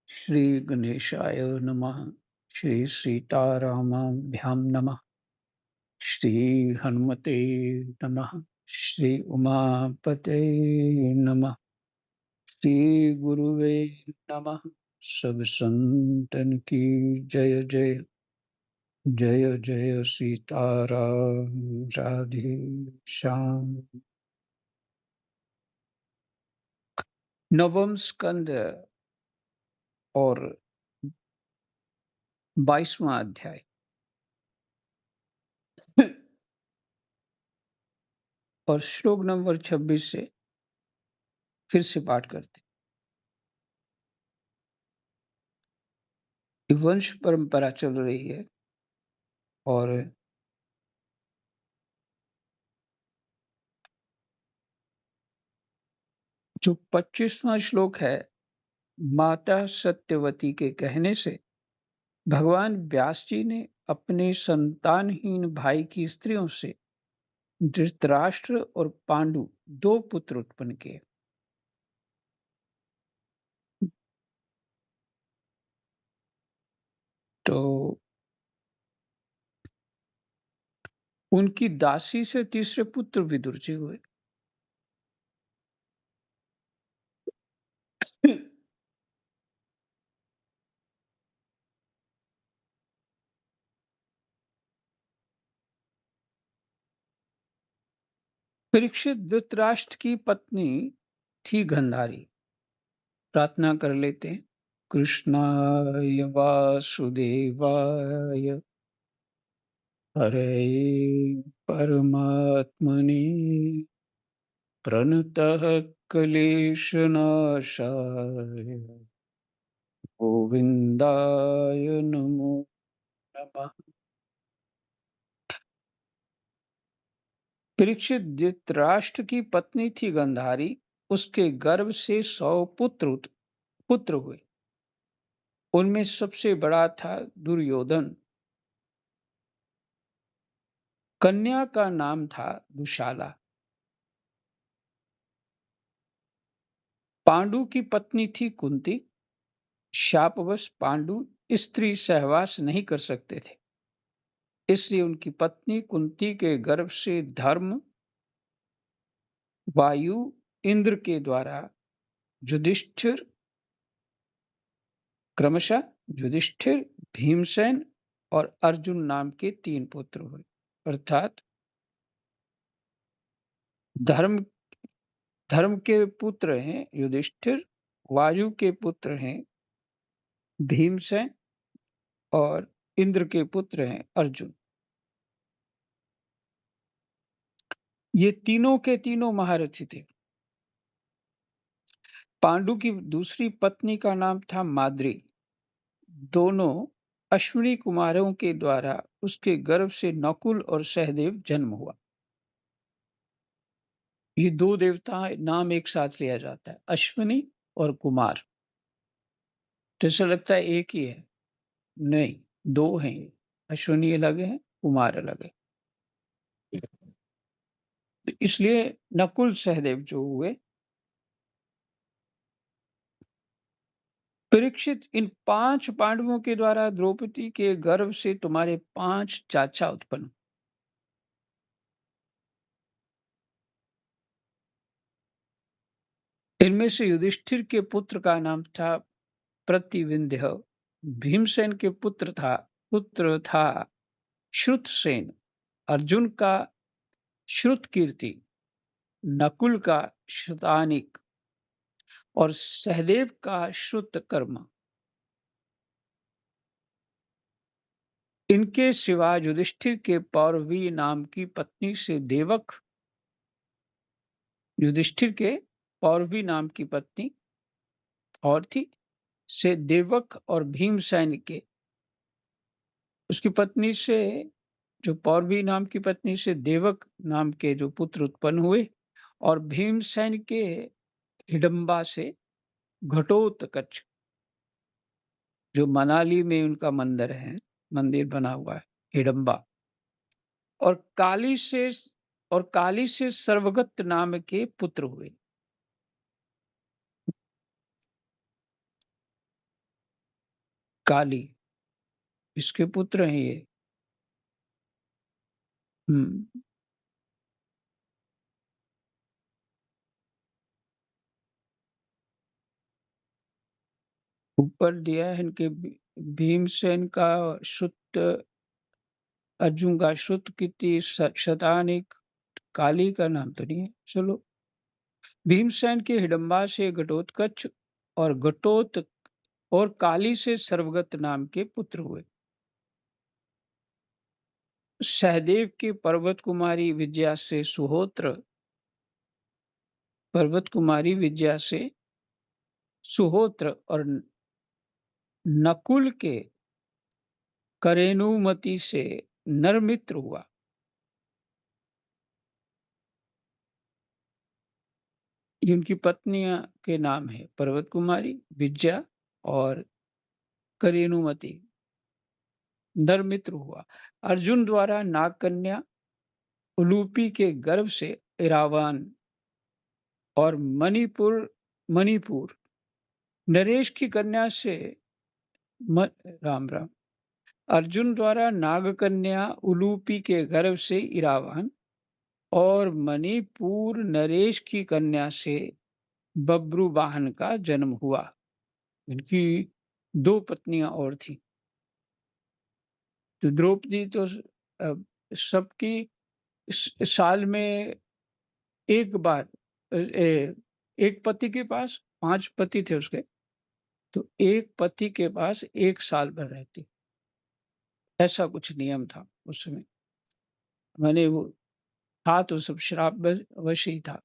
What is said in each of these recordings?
श्री गणेशाय नमः। श्री सीतारामाभ्यां नमः। श्री हनुमते नमः। श्री उमापते नमः। श्री गुरुवे नमः। सब संतन की जय जय। जय जय सीताराम राधे श्याम। नवम स्कंद और 22वां अध्याय और श्लोक नंबर 26 से फिर से पाठ करते। वंश परंपरा चल रही है और जो 25वां श्लोक है, माता सत्यवती के कहने से भगवान व्यास जी ने अपने संतानहीन भाई की स्त्रियों से धृतराष्ट्र और पांडु दो पुत्र उत्पन्न किए। तो उनकी दासी से तीसरे पुत्र विदुर जी हुए। परीक्षित धृतराष्ट्र की पत्नी थी गंधारी। प्रार्थना कर लेते हैं। कृष्णाय वासुदेवाय हरे परमात्मने प्रणतः क्लेशनाशाय गोविंदाय नमो नमः। परीक्षित धृतराष्ट्र की पत्नी थी गंधारी। उसके गर्भ से 100 पुत्र हुए। उनमें सबसे बड़ा था दुर्योधन। कन्या का नाम था दुशाला। पांडु की पत्नी थी कुंती। शापवश पांडु स्त्री सहवास नहीं कर सकते थे, इसलिए उनकी पत्नी कुंती के गर्भ से धर्म, वायु, इंद्र के द्वारा युधिष्ठिर, क्रमशः युधिष्ठिर, भीमसेन और अर्जुन नाम के 3 पुत्र हुए। अर्थात धर्म धर्म के पुत्र हैं युधिष्ठिर, वायु के पुत्र हैं भीमसेन और इंद्र के पुत्र हैं अर्जुन। ये तीनों के तीनों महारथी थे। पांडु की दूसरी पत्नी का नाम था माद्री। दोनों अश्विनी कुमारों के द्वारा उसके गर्भ से नकुल और सहदेव जन्म हुआ। ये 2 देवता नाम एक साथ लिया जाता है, अश्विनी और कुमार। तो ऐसा लगता है एक ही है, नहीं, 2 हैं ये। अश्विनी अलग है, कुमार अलग है। तो इसलिए नकुल सहदेव जो हुए। परीक्षित, इन 5 पांडवों के द्वारा द्रौपदी के गर्भ से तुम्हारे 5 चाचा उत्पन्न। इनमें से युधिष्ठिर के पुत्र का नाम था प्रतिविंध्य। भीमसेन के पुत्र था श्रुतसेन। अर्जुन का श्रुतकीर्ति, नकुल का श्रुतानिक और सहदेव का श्रुतकर्मा। इनके सिवा युधिष्ठिर के पौरवी नाम की पत्नी से देवक, युधिष्ठिर के पौरवी नाम की पत्नी और थी से देवक और भीमसेन के, उसकी पत्नी से, जो पौरवी नाम की पत्नी से देवक नाम के जो पुत्र उत्पन्न हुए, और भीमसेन के हिडम्बा से घटोत्कच, जो मनाली में उनका मंदिर बना हुआ है, हिडम्बा। और काली से सर्वगत नाम के पुत्र हुए। काली, इसके पुत्र हैं ये। हुँ। ऊपर दिया है इनके भीमसेन का श्रुत, अर्जुन का श्रुतकीर्ति, शतानिक, काली का नाम तो नहीं है। चलो, भीमसेन के हिडम्बा से घटोत्कच और घटोत और काली से सर्वगत नाम के पुत्र हुए। सहदेव के पर्वत कुमारी विद्या से सुहोत्र, पर्वत कुमारी विद्या से सुहोत्र और नकुल के करेनुमति से नरमित्र हुआ। ये उनकी पत्नियां के नाम है, पर्वत कुमारी, विद्या और करेनुमति। नरमित्र हुआ। अर्जुन द्वारा नागकन्या उलूपी के गर्भ से इरावान और मणिपुर नरेश की कन्या से राम राम। अर्जुन द्वारा नागकन्या उलूपी के गर्भ से इरावान और मणिपुर नरेश की कन्या से बब्रुवाहन का जन्म हुआ। इनकी 2 पत्नियां और थी। तो द्रौपदी तो सबकी साल में एक बार, एक पति के पास 5 पति थे उसके, तो एक पति के पास 1 साल भर रहती। ऐसा कुछ नियम था उस समय। मैंने वो था तो सब श्राप वश ही था।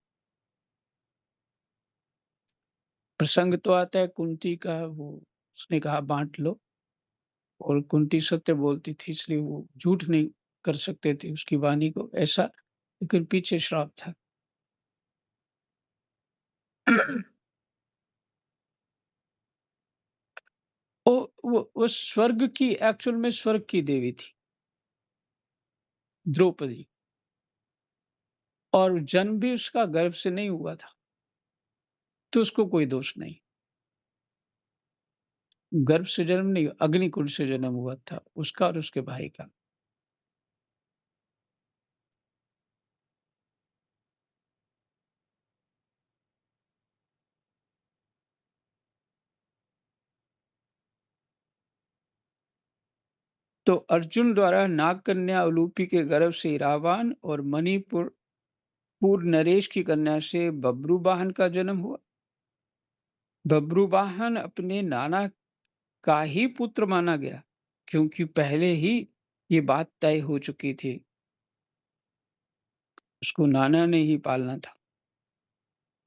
प्रसंग तो आता है कुंती का, वो उसने कहा बांट लो, और कुंती सत्य बोलती थी इसलिए वो झूठ नहीं कर सकते थे उसकी वाणी को, ऐसा, लेकिन पीछे श्राप था। वो स्वर्ग की, एक्चुअल में स्वर्ग की देवी थी द्रौपदी, और जन्म भी उसका गर्भ से नहीं हुआ था, तो उसको कोई दोष नहीं। गर्भ से जन्म नहीं, अग्निकुंड से जन्म हुआ था उसका और उसके भाई का। तो अर्जुन द्वारा नागकन्या उलूपी के गर्भ से इरावान और मणिपुर पूर्व नरेश की कन्या से बब्रुवाहन का जन्म हुआ। बब्रुवाहन अपने नाना का ही पुत्र माना गया, क्योंकि पहले ही ये बात तय हो चुकी थी, उसको नाना ने ही पालना था।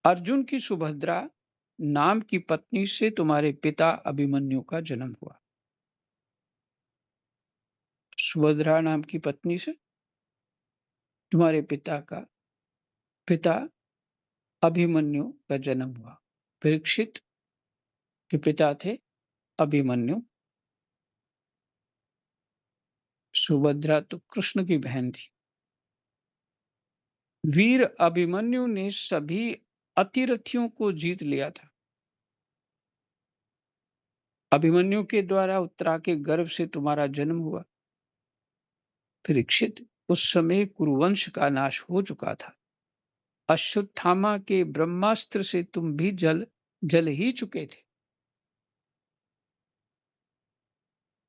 अर्जुन की सुभद्रा नाम की पत्नी से तुम्हारे पिता अभिमन्यु का जन्म हुआ। सुभद्रा नाम की पत्नी से तुम्हारे पिता अभिमन्यु का जन्म हुआ। परीक्षित के पिता थे अभिमन्यु। सुभद्रा तो कृष्ण की बहन थी। वीर अभिमन्यु ने सभी अतिरथियों को जीत लिया था। अभिमन्यु के द्वारा उत्तरा के गर्भ से तुम्हारा जन्म हुआ। परीक्षित, उस समय कुरुवंश का नाश हो चुका था। अश्वत्थामा के ब्रह्मास्त्र से तुम भी जल ही चुके थे,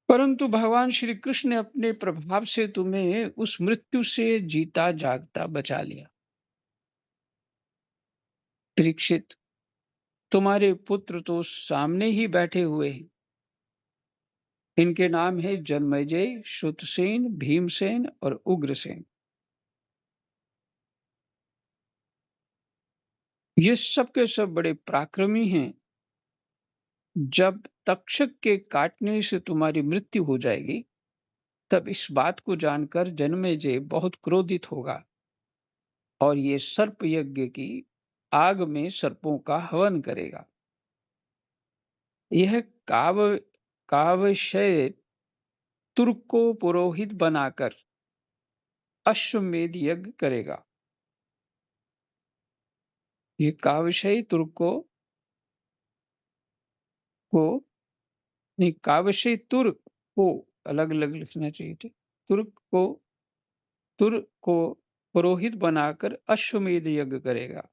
परंतु भगवान श्री कृष्ण ने अपने प्रभाव से तुम्हें उस मृत्यु से जीता जागता बचा लिया। परीक्षित, तुम्हारे पुत्र तो सामने ही बैठे हुए हैं। इनके नाम है जन्मेजय, श्रुतसेन, भीमसेन और उग्रसेन। ये सब के सब बड़े पराक्रमी हैं। जब तक्षक के काटने से तुम्हारी मृत्यु हो जाएगी, तब इस बात को जानकर जन्मेजय बहुत क्रोधित होगा और ये सर्प यज्ञ की आग में सर्पों का हवन करेगा। यह कावशय तुर्क को पुरोहित बनाकर अश्वमेध यज्ञ करेगा। ये कावशय तुर्क को नहीं, काव्य से तुर्क को अलग-अलग लिखना चाहिए थे। तुर्क को तुर्क को पुरोहित बनाकर अश्वमेध यज्ञ करेगा।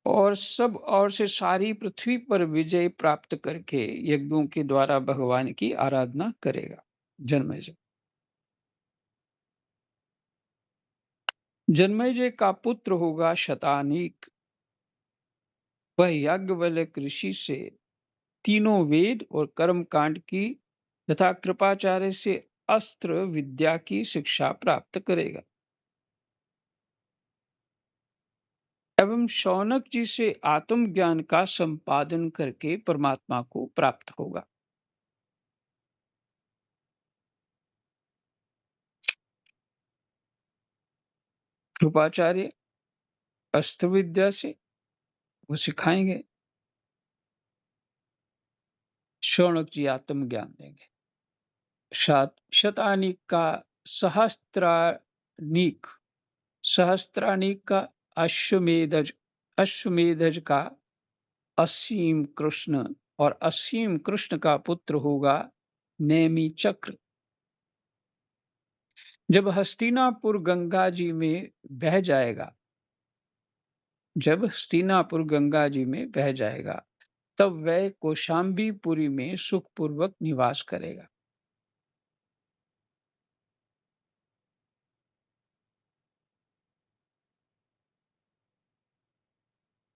और सब और से सारी पृथ्वी पर विजय प्राप्त करके यज्ञों के द्वारा भगवान की आराधना करेगा। जन्मेजय जन्मेजय का पुत्र होगा शतानीक। वह याज्ञवल्क्य ऋषि से तीनों वेद और कर्म कांड की तथा कृपाचार्य से अस्त्र विद्या की शिक्षा प्राप्त करेगा एवं शौनक जी से आत्मज्ञान का संपादन करके परमात्मा को प्राप्त होगा। कृपाचार्य अस्त्र विद्या से वो सिखाएंगे, शौनक जी आत्मज्ञान देंगे। शतानीक का सहस्त्रानीक, सहस्त्रानीक का अश्वमेधज, अश्वमेधज का असीम कृष्ण, और असीम कृष्ण का पुत्र होगा नेमी चक्र। जब हस्तिनापुर गंगा जी में बह जाएगा, जब हस्तिनापुर गंगा जी में बह जाएगा, तब वह कौशाम्बीपुरी में सुखपूर्वक निवास करेगा।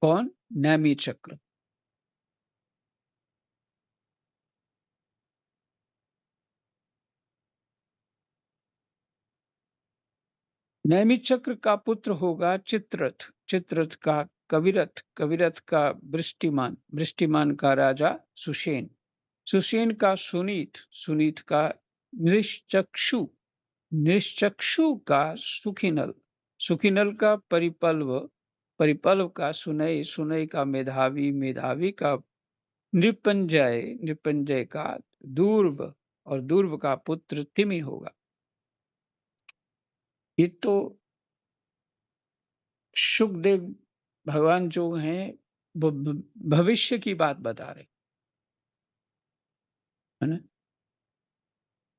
कौन? नेमी चक्र। नैमिष चक्र का पुत्र होगा चित्ररथ, चित्ररथ का कविरथ, कविरथ का वृष्टिमान, वृष्टिमान का राजा सुषेण, सुषेण का सुनीत, सुनीत का निश्चक्षु, निश्चक्षु का सुखिनल, सुखिनल का परिपल्व, परिपल्व का सुनय, सुनय का मेधावी, मेधावी का नृपंजय, नृपंजय का दूर्व, और दूर्व का पुत्र तिमि होगा। ये तो सुखदेव भगवान जो हैं वो भविष्य की बात बता रहे है ना।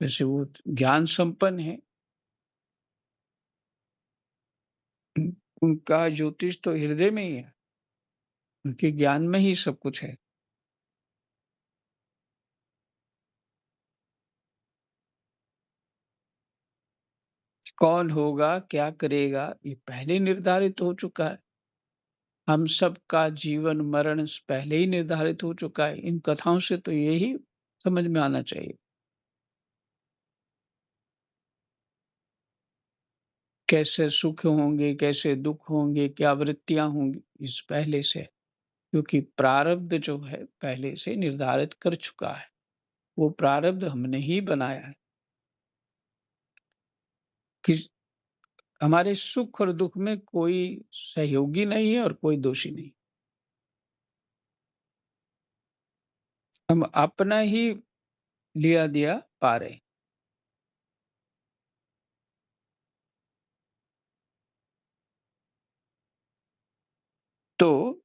वैसे वो ज्ञान संपन्न है, उनका ज्योतिष तो हृदय में ही है, उनके ज्ञान में ही सब कुछ है। कौन होगा, क्या करेगा, ये पहले निर्धारित हो चुका है। हम सबका जीवन मरण पहले ही निर्धारित हो चुका है। इन कथाओं से तो यही समझ में आना चाहिए, कैसे सुख होंगे, कैसे दुख होंगे, क्या वृत्तियां होंगी, इस पहले से, क्योंकि प्रारब्ध जो है पहले से निर्धारित कर चुका है। वो प्रारब्ध हमने ही बनाया है कि हमारे सुख और दुख में कोई सहयोगी नहीं है और कोई दोषी नहीं। हम अपना ही लिया दिया पा रहे। तो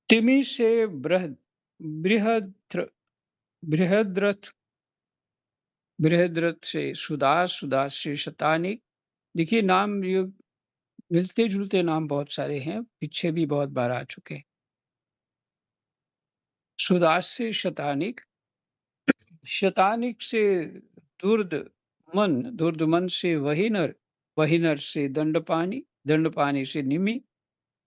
तिमि से बृहद बृहद्रथ, बृहद्रथ से सुदास, सुदास से शतानिक। देखिए नाम ये मिलते जुलते नाम बहुत सारे हैं, पीछे भी बहुत बार आ चुके हैं। सुदास से शतानिक, शतानिक से दुर्दमन, दुर्दमन से वहीनर, वहीनर से दंडपानी, दंडपानी से निमि,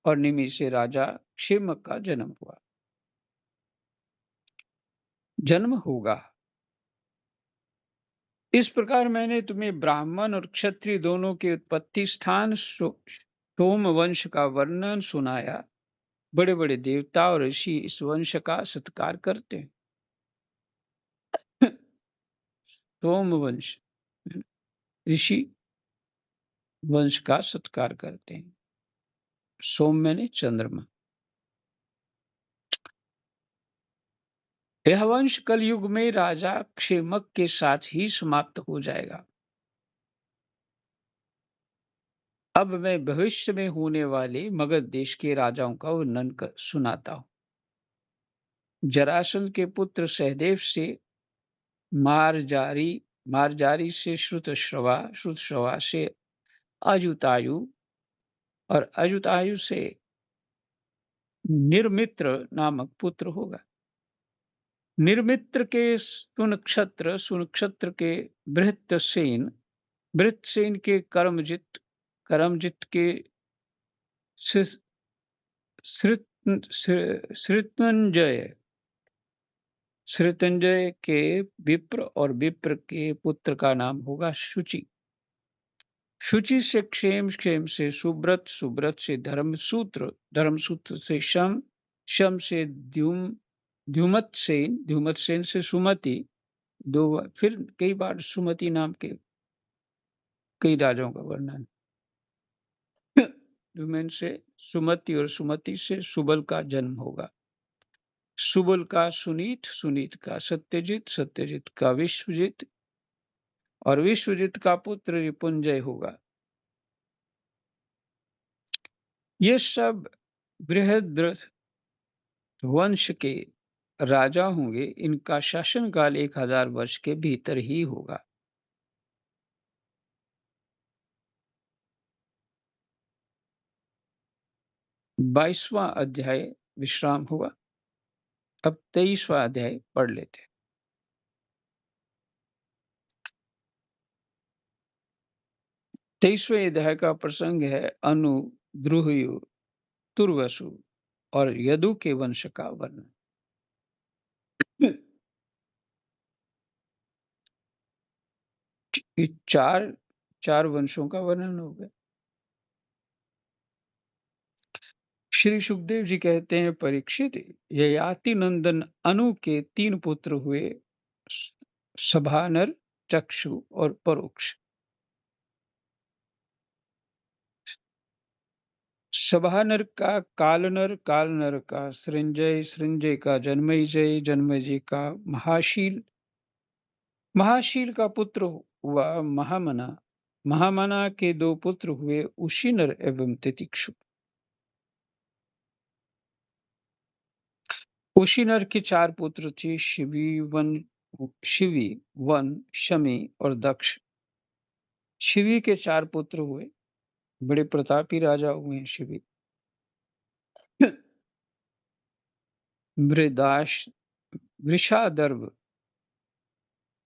और निमि से राजा क्षेमक का जन्म हुआ, जन्म होगा। इस प्रकार मैंने तुम्हें ब्राह्मण और क्षत्रिय दोनों के उत्पत्ति स्थान सोम वंश का वर्णन सुनाया। बड़े बड़े देवता और ऋषि इस वंश का सत्कार करते हैं। सोम वंश, ऋषि वंश का सत्कार करते हैं। सोम मैंने चंद्रमा। यह वंश कलयुग में राजा क्षेमक के साथ ही समाप्त हो जाएगा। अब मैं भविष्य में होने वाले मगध देश के राजाओं का वर्णन सुनाता हूँ। जरासंध के पुत्र सहदेव से मारजारी, मारजारी से श्रुतश्रवा, श्रुतश्रवा से अजुतायु और अजुतायु से निर्मित्र नामक पुत्र होगा। निर्मित्र के सुनक्षत्र, सुनक्षत्र के बृहत्सेन, बृहत्सेन के कर्मजित, कर्मजित के श्रुतंजय, श्रुतंजय के विप्र और विप्र के पुत्र का नाम होगा शुचि। शुचि से क्षेम, क्षेम से सुब्रत, सुब्रत से धर्मसूत्र, धर्मसूत्र से शम, शम से द्युम, द्युमत्सेन, द्युमत्सेन से सुमति, दो फिर कई बार सुमति नाम के कई राजाओं का वर्णन। द्युमन से सुमति और सुमति से सुबल का जन्म होगा। सुबल का सुनीत, सुनीत का सत्यजित, सत्यजित का विश्वजित और विश्वजित का पुत्र रिपुंजय होगा। ये सब बृहद्रथ वंश के राजा होंगे। इनका शासनकाल 1000 वर्ष के भीतर ही होगा। बाईसवां अध्याय विश्राम हुआ। अब 23वां अध्याय पढ़ लेते। 23वें अध्याय का प्रसंग है अनु, द्रुहयु, तुर्वसु और यदु के वंश का वर्णन। चार चार वंशों का वर्णन हो गया। श्री सुखदेव जी कहते हैं, परीक्षित, ययाति नंदन अनु के 3 पुत्र हुए, सभानर, चक्षु और परोक्ष। सभानर का कालनर, कालनर का सृंजय, सृंजय का जन्मेजय, जन्मेजय का महाशील, महाशील का पुत्र हुआ महामना, महामना के 2 पुत्र हुए उशिनर एवं तितिक्षु। उशिनर के 4 पुत्र थे, शिवी वन, शमी और दक्ष। शिवी के 4 पुत्र हुए, बड़े प्रतापी राजा हुए हैं शिवी। मृदाश, वृषादर्भ,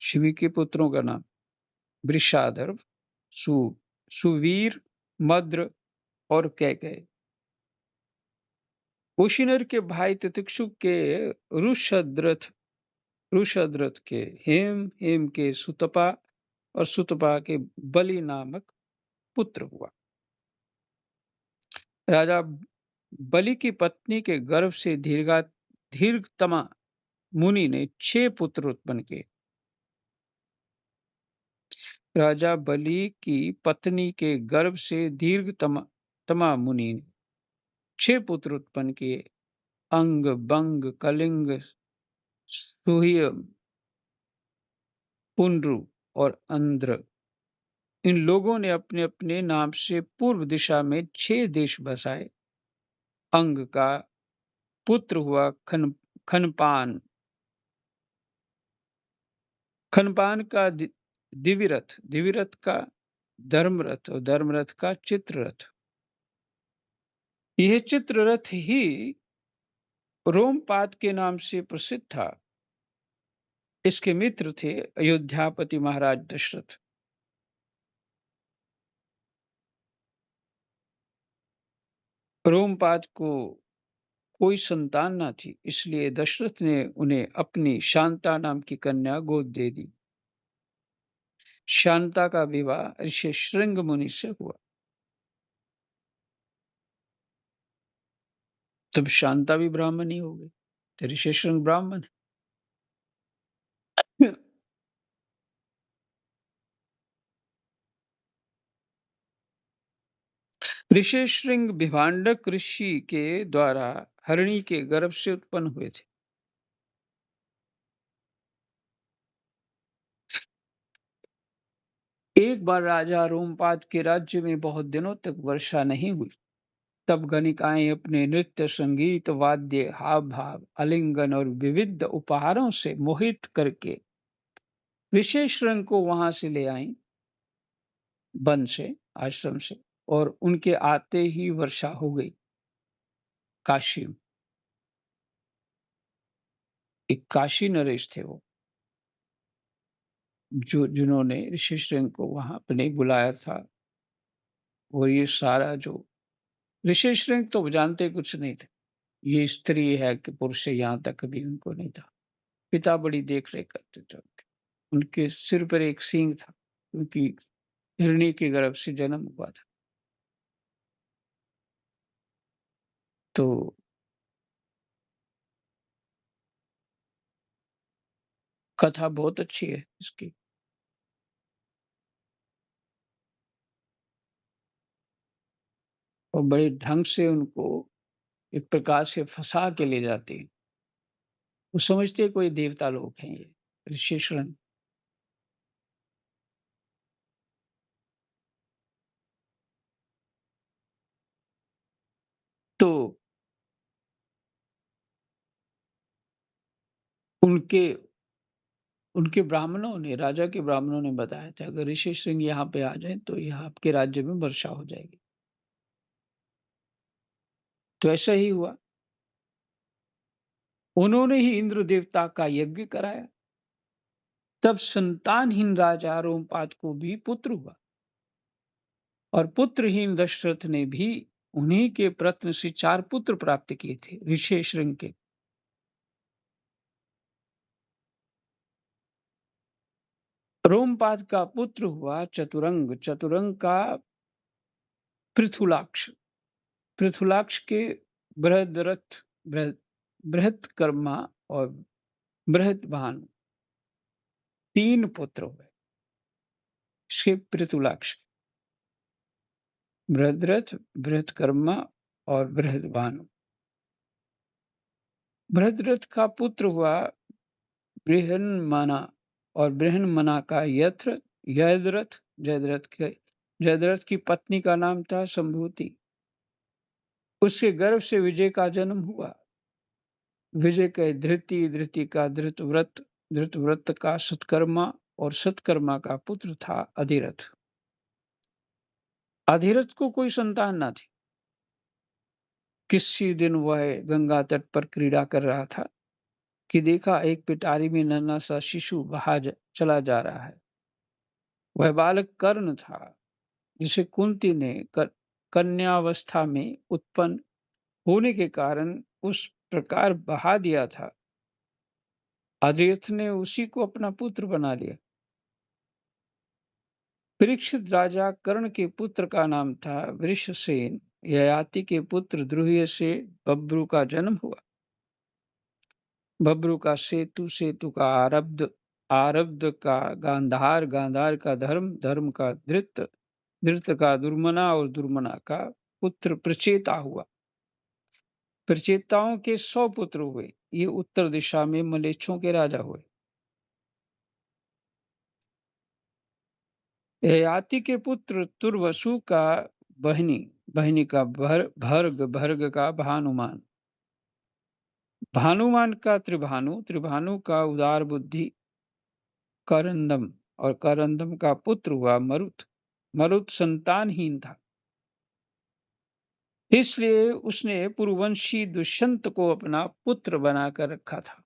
शिवी के पुत्रों का नाम वृषादर्भ, सुवीर, मद्र और कैकय। उशिनर के भाई तितिक्षु के रुषद्रथ, रुषद्रथ के हेम, हेम के सुतपा और सुतपा के बलि नामक पुत्र हुआ। राजा बलि की पत्नी के गर्भ से दीर्घतमा मुनि ने 6 पुत्र उत्पन्न किए। राजा बलि की पत्नी के गर्भ से दीर्घतमा मुनि ने 6 पुत्र उत्पन्न किए। अंग, बंग, कलिंग, सुह्य, पुंड्रु और अंध्र। इन लोगों ने अपने अपने नाम से पूर्व दिशा में 6 देश बसाए। अंग का पुत्र हुआ खनपान, खनपान का दिविरथ, दिविरथ का धर्मरथ और धर्मरथ का चित्ररथ। यह चित्ररथ ही रोमपाद के नाम से प्रसिद्ध था। इसके मित्र थे अयोध्यापति महाराज दशरथ। रोमपाद को कोई संतान न थी, इसलिए दशरथ ने उन्हें अपनी शांता नाम की कन्या गोद दे दी। शांता का विवाह ऋषि श्रृंग मुनि से हुआ। तब शांता भी ब्राह्मण ही हो गई, तो ऋषि श्रृंग ब्राह्मण। ऋषि श्रृंग भिभांडक ऋषि के द्वारा हरिणी के गर्भ से उत्पन्न हुए थे। एक बार राजा रोमपाद के राज्य में बहुत दिनों तक वर्षा नहीं हुई। तब गणिकाएं अपने नृत्य, संगीत, वाद्य, हाव भाव, आलिंगन और विविध उपहारों से मोहित करके विशेष रंग को वहां से ले आईं, वन से, आश्रम से, और उनके आते ही वर्षा हो गई। काशी में एक काशी नरेश थे वो, जो जिन्होंने ऋषि श्रृंग को वहां अपने बुलाया था। वो ये सारा जो ऋषि श्रृंग तो जानते कुछ नहीं थे, ये स्त्री है कि पुरुष है, यहाँ तक कभी उनको नहीं था। पिता बड़ी देख रेख करते थे उनके। उनके सिर पर एक सींग था, क्योंकि हिरणी के गर्भ से जन्म हुआ था। तो कथा बहुत अच्छी है इसकी। और बड़े ढंग से उनको एक प्रकार से फंसा के ले जाती है। वो समझते हैं कोई देवता लोग हैं ये ऋषि श्रृंग। तो उनके उनके ब्राह्मणों ने, राजा के ब्राह्मणों ने बताया था, अगर ऋषि श्रृंग यहाँ पे आ जाए तो यहाँ आपके राज्य में वर्षा हो जाएगी। तो ऐसा ही हुआ। उन्होंने ही इंद्र देवता का यज्ञ कराया। तब संतानहीन राजा रोमपाद को भी पुत्र हुआ, और पुत्रहीन दशरथ ने भी उन्हीं के प्रत्न से 4 पुत्र प्राप्त किए थे ऋषि श्रृंग के। रोमपाद का पुत्र हुआ चतुरंग, चतुरंग का पृथुलाक्ष, पृथुलाक्ष के बृहद्रथ, बृहत्कर्मा और बृहद्भानु 3 पुत्र हुए। इसके पृथुलाक्ष, बृहद्रथ, बृहत्कर्मा और बृहद्भानु। बृहद्रथ का पुत्र हुआ बृहन्मना, और बृहन्मना का यत्र जयद्रथ, जयद्रथ की पत्नी का नाम था संभूति। उसके गर्भ से विजय का जन्म हुआ। विजय के धृति, धृति का धृतव्रत, धृतव्रत का सत्कर्मा, और सत्कर्मा का पुत्र था अधिरथ। अधिरथ को कोई संतान ना थी। किसी दिन वह गंगा तट पर क्रीड़ा कर रहा था कि देखा एक पिटारी में नन्हा सा शिशु चला जा रहा है। वह बालक कर्ण था, जिसे कुंती ने कन्यावस्था में उत्पन्न होने के कारण उस प्रकार बहा दिया था। अधिरथ ने उसी को अपना पुत्र बना लिया। परीक्षित राजा कर्ण के पुत्र का नाम था वृषसेन। ययाति के पुत्र द्रुह्य से बब्रू का जन्म हुआ। बब्रू का सेतु, सेतु का आरब्ध, आरब्ध का गांधार, गांधार का धर्म, धर्म का धृत, धृत का दुर्मना, और दुर्मना का पुत्र प्रचेता हुआ। प्रचेताओं के 100 पुत्र हुए। ये उत्तर दिशा में मलेच्छों के राजा हुए। ययाति के पुत्र तुर्वसु का बहनी, बहनी का भर्ग, भर्ग का भानुमान, भानुमान का त्रिभानु, त्रिभानु का उदार बुद्धि करंदम, और करंदम का पुत्र हुआ मरुत। मरुत संतानहीन था, इसलिए उसने पुरुवंशी दुष्यंत को अपना पुत्र बनाकर रखा था।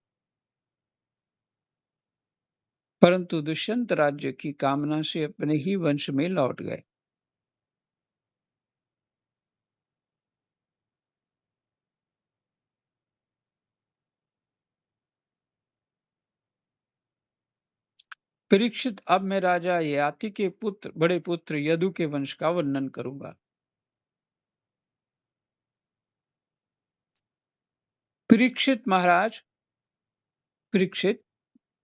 परंतु दुष्यंत राज्य की कामना से अपने ही वंश में लौट गए। परीक्षित, अब मैं राजा ययाति के पुत्र, बड़े पुत्र यदु के वंश का वर्णन करूंगा। परीक्षित महाराज, परीक्षित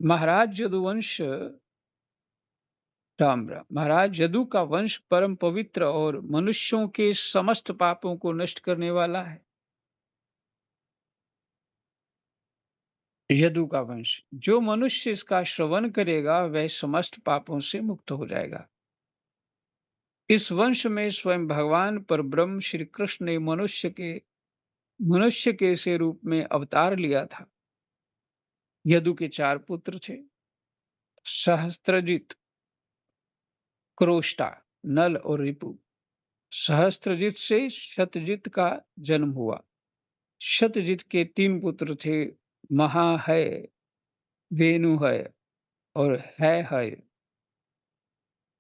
महाराज यदुवंश, राम राम, महाराज यदु का वंश परम पवित्र और मनुष्यों के समस्त पापों को नष्ट करने वाला है। यदु का वंश, जो मनुष्य इसका श्रवण करेगा वह समस्त पापों से मुक्त हो जाएगा। इस वंश में स्वयं भगवान परब्रह्म श्री कृष्ण ने मनुष्य के से रूप में अवतार लिया था। यदु के 4 पुत्र थे, सहस्त्रजित, क्रोष्टा, नल और रिपु। सहस्त्रजित से शतजित का जन्म हुआ। शतजित के 3 पुत्र थे, महाहय, वेनुहय और है।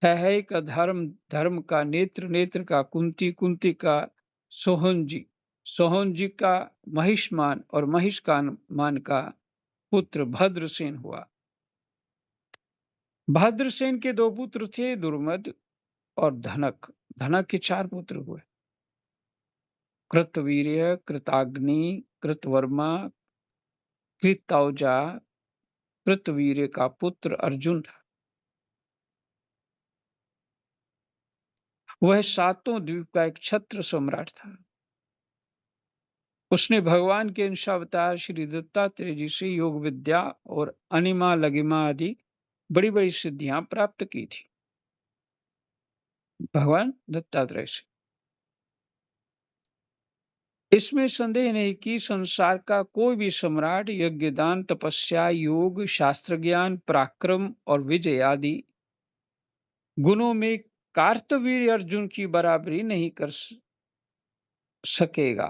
है का धर्म, धर्म का नेत्र, नेत्र का कुंती, कुंती का सोहनजी, सोहनजी का महिष्मान और महिष्मान का पुत्र भद्रसेन हुआ। भद्रसेन के 2 पुत्र थे, दुर्मद और धनक। धनक के 4 पुत्र हुए, कृतवीर्य, कृताग्नि, कृतवर्मा, कृतौजा। कृतवीर्य का पुत्र अर्जुन था। वह 7 द्वीप का एक छत्र सम्राट था। उसने भगवान के अंशावतार श्री दत्तात्रेय जी से योग विद्या और अनिमा लगिमा आदि बड़ी बड़ी सिद्धियां प्राप्त की थी। भगवान दत्तात्रेय से इसमें संदेह नहीं कि संसार का कोई भी सम्राट यज्ञ, दान, तपस्या, योग, शास्त्र ज्ञान, पराक्रम और विजय आदि गुणों में कार्तवीर्य अर्जुन की बराबरी नहीं कर सकेगा।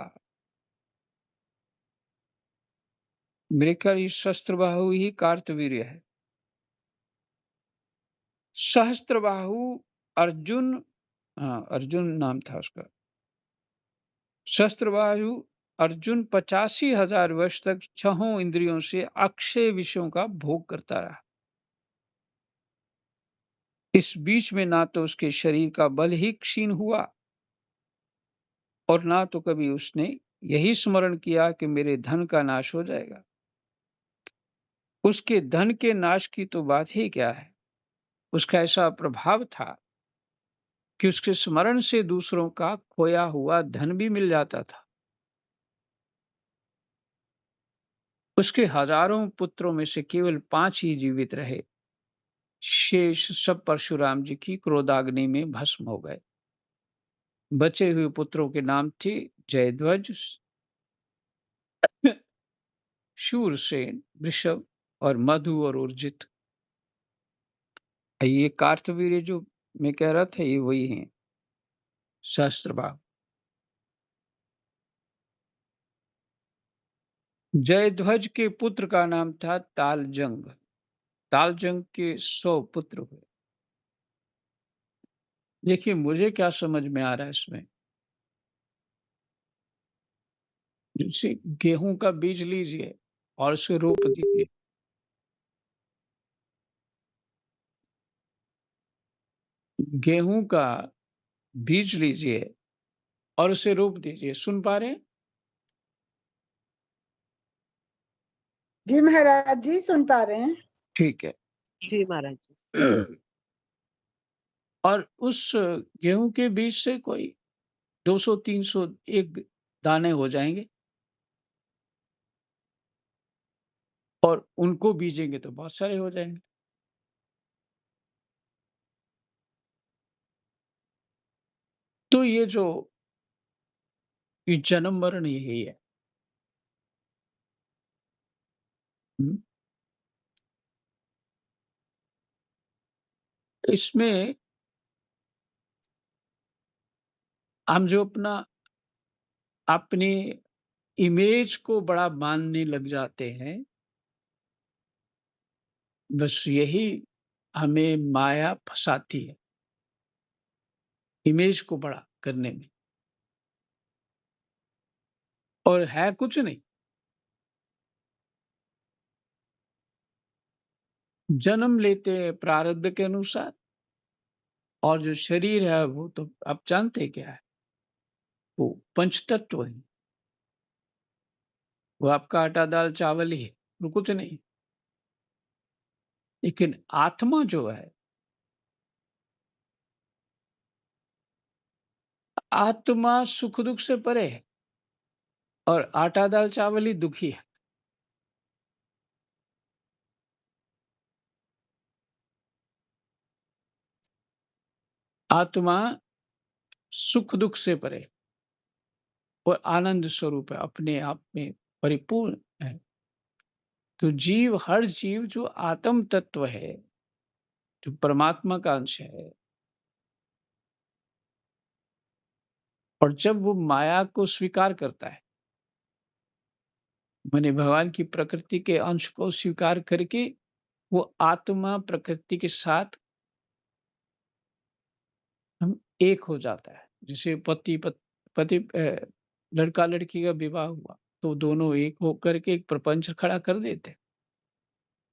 मेरे ख्याल इस शस्त्रबाहु ही कार्तवीर्य है। सहस्त्रबाहु अर्जुन, हाँ अर्जुन नाम था उसका। शस्त्रबाहु अर्जुन 85,000 वर्ष तक 6 इंद्रियों से अक्षय विषयों का भोग करता रहा। इस बीच में ना तो उसके शरीर का बल ही क्षीण हुआ और ना तो कभी उसने यही स्मरण किया कि मेरे धन का नाश हो जाएगा। उसके धन के नाश की तो बात ही क्या है। उसका ऐसा प्रभाव था कि उसके स्मरण से दूसरों का खोया हुआ धन भी मिल जाता था। उसके हजारों पुत्रों में से केवल 5 ही जीवित रहे। शेष सब परशुराम जी की क्रोधाग्नि में भस्म हो गए। बचे हुए पुत्रों के नाम थे जयध्वज, शूरसेन, वृषभ और मधु और उर्जित। ये कार्तवीर्य जो मैं कह रहा था ये वही है, सहस्त्रबाहु। जयध्वज के पुत्र का नाम था तालजंग। तालजंग के 100 पुत्र हुए। देखिए मुझे क्या समझ में आ रहा है इसमें। जैसे गेहूं का बीज लीजिए और उसे रोप दीजिए। गेहूं का बीज लीजिए और उसे रोप दीजिए। सुन पा रहे हैं? जी महाराज जी, सुन पा रहे हैं। ठीक है। जी महाराज जी। और उस गेहूं के बीज से कोई 200-300 एक दाने हो जाएंगे और उनको बीजेंगे तो बहुत सारे हो जाएंगे। तो ये जन्म मरण यही है। हम्म। इसमें हम जो अपनी इमेज को बड़ा मानने लग जाते हैं, बस यही हमें माया फंसाती है, इमेज को बड़ा करने में। और है कुछ नहीं। जन्म लेते हैं प्रारब्ध के अनुसार और जो शरीर है वो तो आप जानते क्या है, वो पंचतत्व है। वो आपका आटा दाल चावल ही है, वो कुछ नहीं। लेकिन आत्मा जो है, आत्मा सुख दुख से परे है और आटा दाल चावल ही दुखी है। आत्मा सुख दुख से परे और आनंद स्वरूप है, अपने आप में परिपूर्ण है। तो जीव, हर जीव जो आत्म तत्व है, जो परमात्मा का अंश है, और जब वो माया को स्वीकार करता है, माने भगवान की प्रकृति के अंश को स्वीकार करके वो आत्मा प्रकृति के साथ हम एक हो जाता है। जैसे पति लड़का लड़की का विवाह हुआ तो दोनों एक होकर के एक प्रपंच खड़ा कर देते हैं।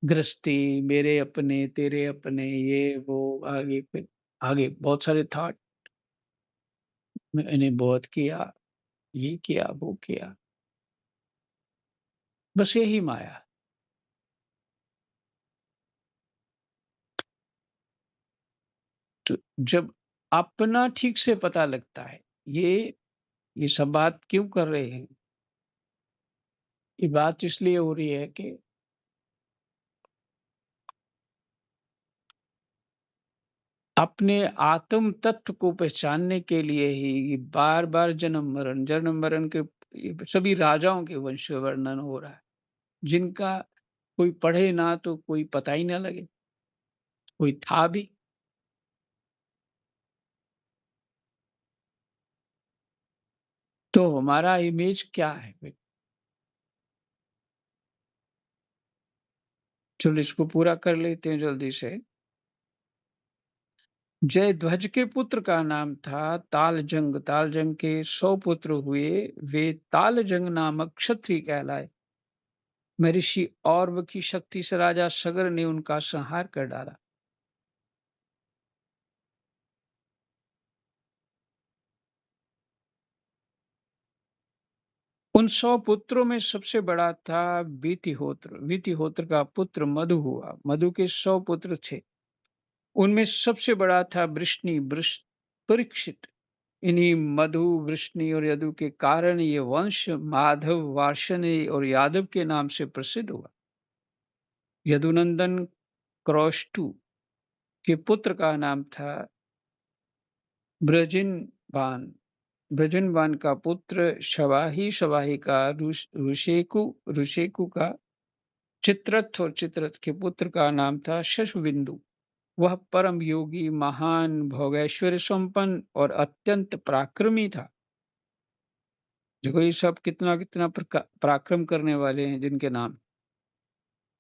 गृहस्थी, मेरे अपने, तेरे अपने, ये वो, आगे फिर आगे बहुत सारे थॉट, मैंने बहुत किया, ये किया, वो किया, बस यही माया। तो जब अपना ठीक से पता लगता है, ये सब बात क्यों कर रहे हैं? ये बात इसलिए हो रही है कि अपने आत्म तत्व को पहचानने के लिए ही बार बार जन्म मरण के ये सभी राजाओं के वंश वर्णन हो रहा है, जिनका कोई पढ़े ना तो कोई पता ही ना लगे, कोई था भी। तो हमारा इमेज क्या है? चलो इसको पूरा कर लेते हैं जल्दी से। जयध्वज के पुत्र का नाम था तालजंग। तालजंग के 100 पुत्र हुए, वे तालजंग नामक क्षत्रिय कहलाए। महर्षि औरव की शक्ति से राजा सगर ने उनका संहार कर डाला। उन 100 पुत्रों में सबसे बड़ा था वीतिहोत्र। वीतिहोत्र का पुत्र मधु हुआ। मधु के 100 पुत्र थे, उनमें सबसे बड़ा था परीक्षित। इन्हीं मधु, वृष्णि और यदु के कारण ये वंश माधव, वार्ष्णेय और यादव के नाम से प्रसिद्ध हुआ। यदुनंदन क्रौष्टु के पुत्र का नाम था ब्रजिनबान। ब्रजिनबान का पुत्र शवाही, शवाही का ऋषेकु, ऋषेकु का चित्ररथ, और चित्ररथ के पुत्र का नाम था शशबिंदु। वह परम योगी, महान, भोगैश्वर्य संपन्न और अत्यंत पराक्रमी था। देखो ये सब कितना कितना पराक्रम करने वाले हैं जिनके नाम।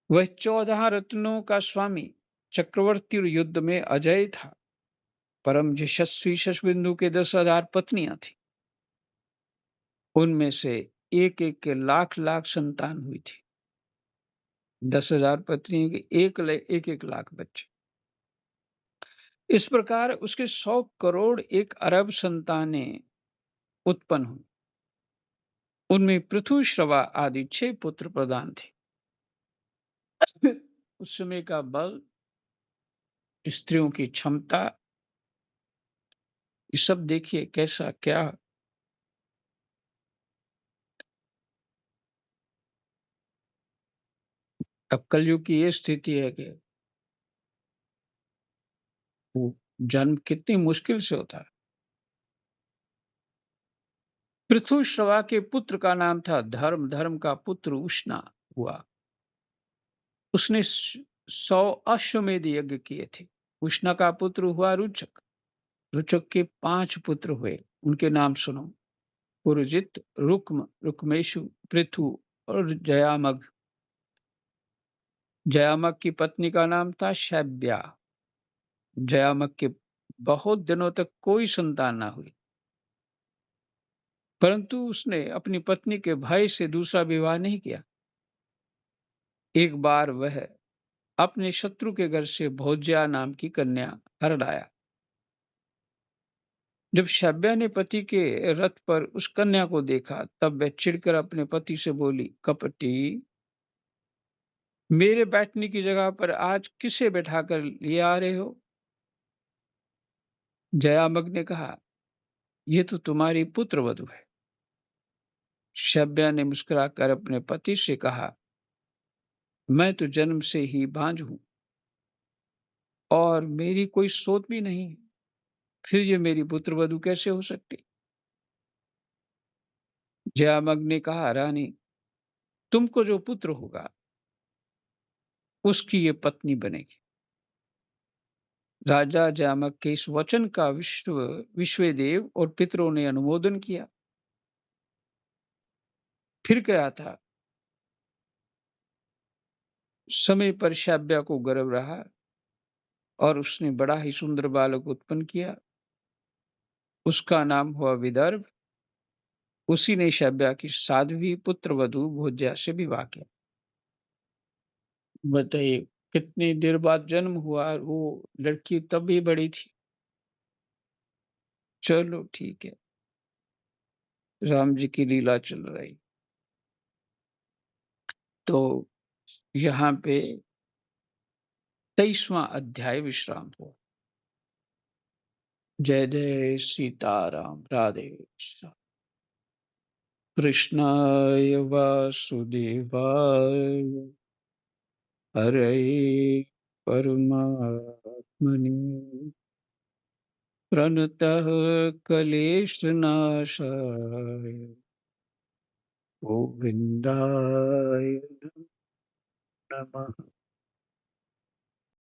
वह 14 रत्नों का स्वामी, चक्रवर्ती और युद्ध में अजय था। परम यशस्वी शशबिंदु के 10,000 पत्नियां थी, उनमें से एक एक के लाख लाख संतान हुई थी। 10,000 पत्नियों के एक एक लाख बच्चे। इस प्रकार उसके 100 करोड़ 1 अरब संतानें उत्पन्न हुई। उनमें पृथु, श्रवा आदि 6 पुत्र प्रधान थे। उस समय का बल, स्त्रियों की क्षमता, ये सब देखिए कैसा क्या। अब कलयुग की ये स्थिति है कि वो जन्म कितनी मुश्किल से होता है। पृथु श्रवा के पुत्र का नाम था धर्म। धर्म का पुत्र उष्णा हुआ। उसने 100 अश्वमेध यज्ञ किए थे। उष्णा का पुत्र हुआ रुचक। रुचक के 5 पुत्र हुए, उनके नाम सुनो। पुरजित, रुक्म, रुक्मेशु, पृथु और जयामग। जयामग की पत्नी का नाम था शैब्या। जयामग के बहुत दिनों तक कोई संतान ना हुई, परंतु उसने अपनी पत्नी के भाई से दूसरा विवाह नहीं किया। एक बार वह अपने शत्रु के घर से भोज्या नाम की कन्या हर लाया। जब शैब्या ने पति के रथ पर उस कन्या को देखा, तब वह चिढ़कर अपने पति से बोली, कपटी, मेरे बैठने की जगह पर आज किसे बैठाकर लिए आ रहे हो? जयामग ने कहा, ये तो तुम्हारी पुत्रवधू है। शैब्या ने मुस्कुराकर अपने पति से कहा, मैं तो जन्म से ही बांझ हूं और मेरी कोई सोत भी नहीं। फिर ये मेरी पुत्रवधू कैसे हो सकती? जयामग ने कहा, रानी, तुमको जो पुत्र होगा उसकी ये पत्नी बनेगी। राजा जयामग के इस वचन का विश्वदेव और पितरों ने अनुमोदन किया। फिर क्या था, समय पर शाब्या को गर्भ रहा और उसने बड़ा ही सुंदर बालक उत्पन्न किया। उसका नाम हुआ विदर्भ। उसी ने शाब्या की साध्वी पुत्र वधु भोज्या से विवाह किया। बताइए, कितनी देर बाद जन्म हुआ और वो लड़की तब भी बड़ी थी। चलो ठीक है, राम जी की लीला चल रही। तो यहाँ पे 23वां अध्याय विश्राम हुआ। जय जय सीताराम, राधे श्याम। कृष्णाय वासुदेवाय हरे परमात्मने प्रणतः क्लेशनाशाय गोविन्दाय नमः।